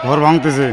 ঘর ভাঙতেছে।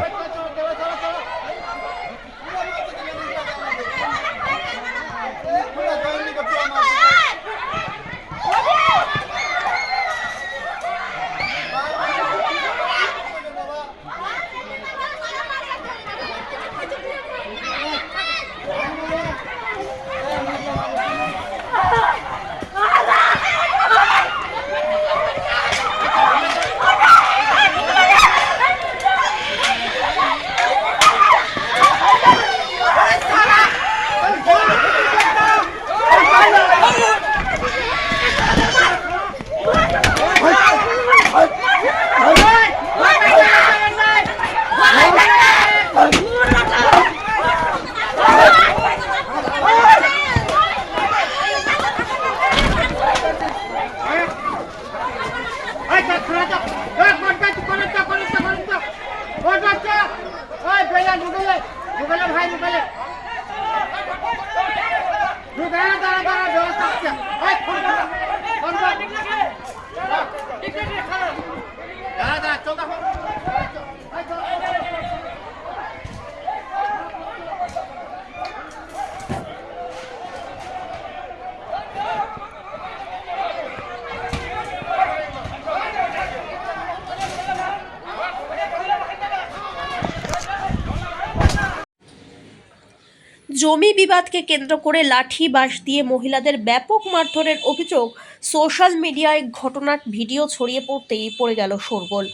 জমি বিবাদকে কেন্দ্র করে লাঠি বাঁশ দিয়ে মহিলাদের ব্যাপক মারধরের অভিযোগ সোশ্যাল মিডিয়ায়। ঘটনার ভিডিও ছড়িয়ে পড়তেই পড়ে গেল শোরগোল।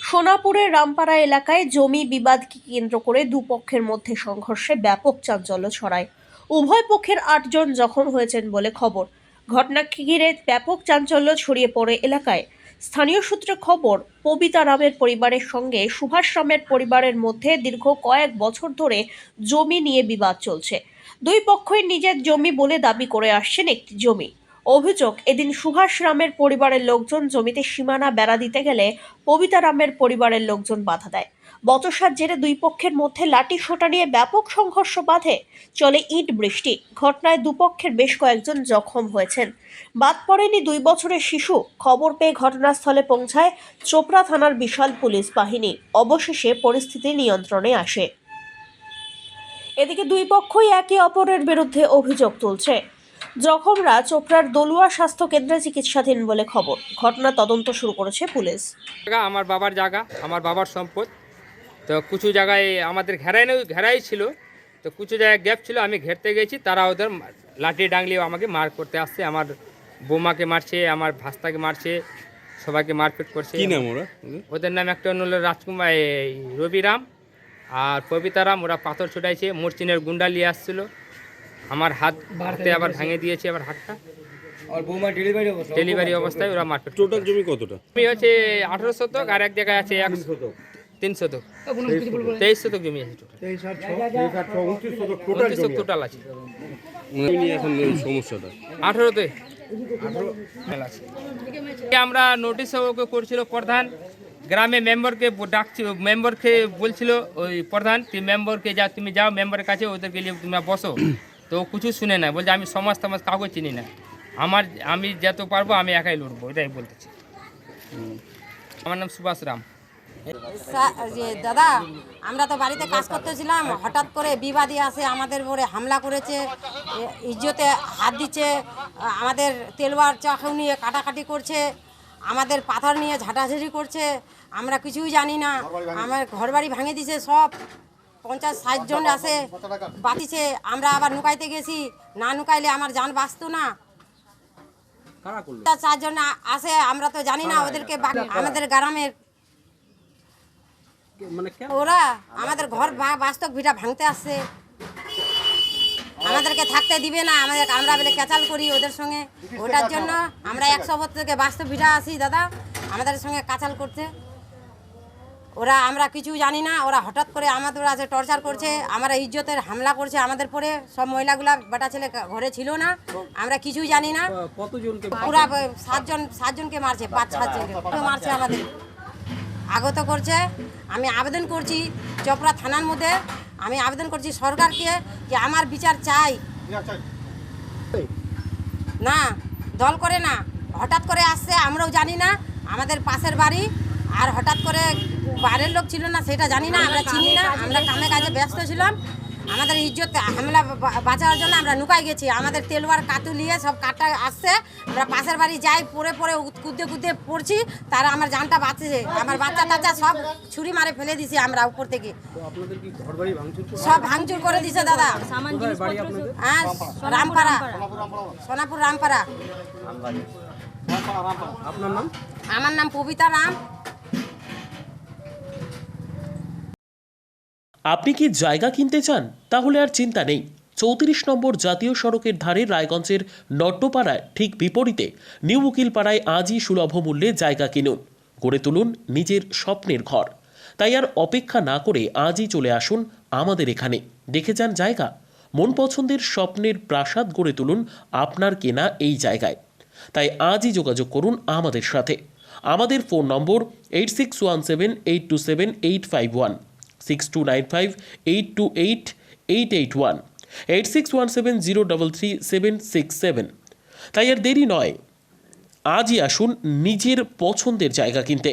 সোনাপুরের রামপাড়া এলাকায় জমি বিবাদকে কেন্দ্র করে দুপক্ষের মধ্যে সংঘর্ষে ব্যাপক চাঞ্চল্য ছড়ায়। উভয় পক্ষের 8 জন জখম হয়েছেন বলে খবর। ঘটনাকে ঘিরে ব্যাপক চাঞ্চল্য ছড়িয়ে পড়ে এলাকায়। স্থানীয় সূত্রে খবর, পবিতা রামের পরিবারের সঙ্গে সুভাষ রামের পরিবারের মধ্যে দীর্ঘ কয়েক বছর ধরে জমি নিয়ে বিবাদ চলছে। দুই পক্ষই নিজের জমি বলে দাবি করে আসছেন একটি জমি। অভিযোগ, এদিন সুভাষ রামের পরিবারের লোকজন জমিতে সীমানা বেড়া দিতে গেলে পবিতা রামের পরিবারের লোকজন বাধা দেয়। বচসার জেরে দুই পক্ষের মধ্যে লাঠি সোঁটা নিয়ে ব্যাপক সংঘর্ষ বাধে। চলে ইট বৃষ্টি। ঘটনায় দুপক্ষের বেশ কয়েকজন জখম হয়েছেন। বাদ পড়েনি 2 বছরের শিশু। খবর পেয়ে ঘটনাস্থলে পৌঁছায় চোপড়া থানার বিশাল পুলিশ বাহিনী। অবশেষে পরিস্থিতি নিয়ন্ত্রণে আসে। এদিকে দুই পক্ষই একে অপরের বিরুদ্ধে অভিযোগ তুলছে। জখমরা চোপড়ার দলুয়া স্বাস্থ্য কেন্দ্রে চিকিৎসাধীন বলে খবর। ঘটনা তদন্ত শুরু করেছে পুলিশ। আমার বাবার জায়গা, আমার বাবার সম্পদ। তো কিছু জায়গায় আমাদের ঘেরাই ছিল, তো কিছু জায়গায় গ্যাপ ছিল, আমি ঘেরতে গেছি, তারা ওদের লাঠি ডাংলিয়ে আমাকে মার করতে আসছে। আমার বৌমাকে মারছে, আমার ভাস্তাকে মারছে, সবাইকে মারপিট করছে। কি নাম ওরা? ওদের নাম একটা হল রাজকুমার, রবিরাম আর পবিতারাম। ওরা পাথর ছুটাইছে, মরচিনের গুন্ডা নিয়ে আসছিল, আমার হাতে আবার ভেঙে দিয়েছে, আবার হাতটা। আর বৌমা ডেলিভারি অবস্থায় ওরা মারপিট। টোটাল জমি কতটা? জমি হচ্ছে 18 শতক, আর এক জায়গায় আছে 3 শতক, 23 শতক জমি আছে। টোটাল আছে। এখন সমস্যাটা 18তে আমরা নোটিশ করছিল প্রধান, গ্রামে মেম্বারকে ডাকছিল, মেম্বারকে বলছিল ওই প্রধান, তুই মেম্বারকে যা, তুমি যাও মেম্বারের কাছে, ওদেরকে নিয়ে তোমরা বসো। তো কিছু শুনে না, বলছে আমি সমাজ কাউকে চিনি না, আমি যত পারবো আমি একাই লড়বো, এটাই বলতেছি। আমার নাম সুভাষ রাম। দাদা, আমরা তো বাড়িতে কাজ করতেছিলাম, হঠাৎ করে বিবাদী আসে, আমাদের উপরে হামলা করেছে, ইজ্জতে হাত দিচ্ছে, আমাদের তেলওয়ার চাকু নিয়ে কাটাকাটি করছে, আমাদের পাথর নিয়ে ঝাঁটাঝাঁটি করছে। আমরা কিছুই জানি না, আমার ঘরবাড়ি ভাঙে দিছে সব। 50-60 জন আসে বাতিছে, আমরা আবার নুকাইতে গেছি, না নুকাইলে আমার জান বাঁচতো না। 4 জন আসে, আমরা তো জানি না ওদেরকে। আমাদের গ্রামের ওরা আমাদের ঘর বাস্তব ভিটা ভাঙতে আসছে, আমাদেরকে থাকতে দিবে না, আমরা বলে ক্যাচাল করি ওদের সঙ্গে। ওটার জন্য আমরা 100 বছর থেকে বাস্তব ভিটা আসি দাদা, আমাদের সঙ্গে কাচাল করছে ওরা। আমরা কিছু জানি না, ওরা হঠাৎ করে আমাদের আছে টর্চার করছে, আমরা ইজ্জতের হামলা করছে আমাদের পরে। সব মহিলাগুলা বেটা ছেলে ঘরে ছিল না, আমরা কিছুই জানি না। পুরা 7 জনকে মারছে, 5-6 জনকে মারছে, আমাদের আগত করছে। আমি আবেদন করছি চোপড়া থানার মধ্যে, আমি আবেদন করছি সরকারকে যে আমার বিচার চাই। না দল করে না, হঠাৎ করে আসছে, আমরাও জানি না, আমাদের পাশের বাড়ি আর হঠাৎ করে বাইরের লোক ছিল না সেটা জানি না, আমরা চিনি না, আমরা কামে কাজে ব্যস্ত ছিলাম। আমাদের ইজ্জত হামলা বাঁচানোর জন্য আমরা নুকাই গেছি। আমাদের তেলোয়ার কাতুলিয়ে সব কাঠটা আসছে, আমরা পাশের বাড়ি যাই, পরে পরে কুদতে কুদতে পড়ছি, তারা আমার জানটা বাঁচেছে। আমার বাচ্চা টাচ্চা সব ছুরি মারে ফেলে দিছি আমরা উপর থেকে। সব ভাঙচুর করে দিছে দাদা। হ্যাঁ, রামপাড়া, সোনাপুর রামপাড়া। আমার নাম পবিতা রাম। আপনি কি জায়গা কিনতে চান? তাহলে আর চিন্তা নেই। 34 নম্বর জাতীয় সড়কের ধারে রায়গঞ্জের নট্টপাড়ায় ঠিক বিপরীতে নিউ উকিলপাড়ায় আজই সুলভ মূল্যে জায়গা কিনুন, গড়ে তুলুন নিজের স্বপ্নের ঘর। তাই আর অপেক্ষা না করে আজই চলে আসুন আমাদের এখানে, দেখে যান জায়গা। মন পছন্দের স্বপ্নের প্রাসাদ গড়ে তুলুন আপনার কেনা এই জায়গায়। তাই আজই যোগাযোগ করুন আমাদের সাথে। আমাদের ফোন নম্বর 8617827851, 6295828881, 8617033767। তাই আর দেরি নয়, আজই আসুন নিজের পছন্দের জায়গা কিনতে।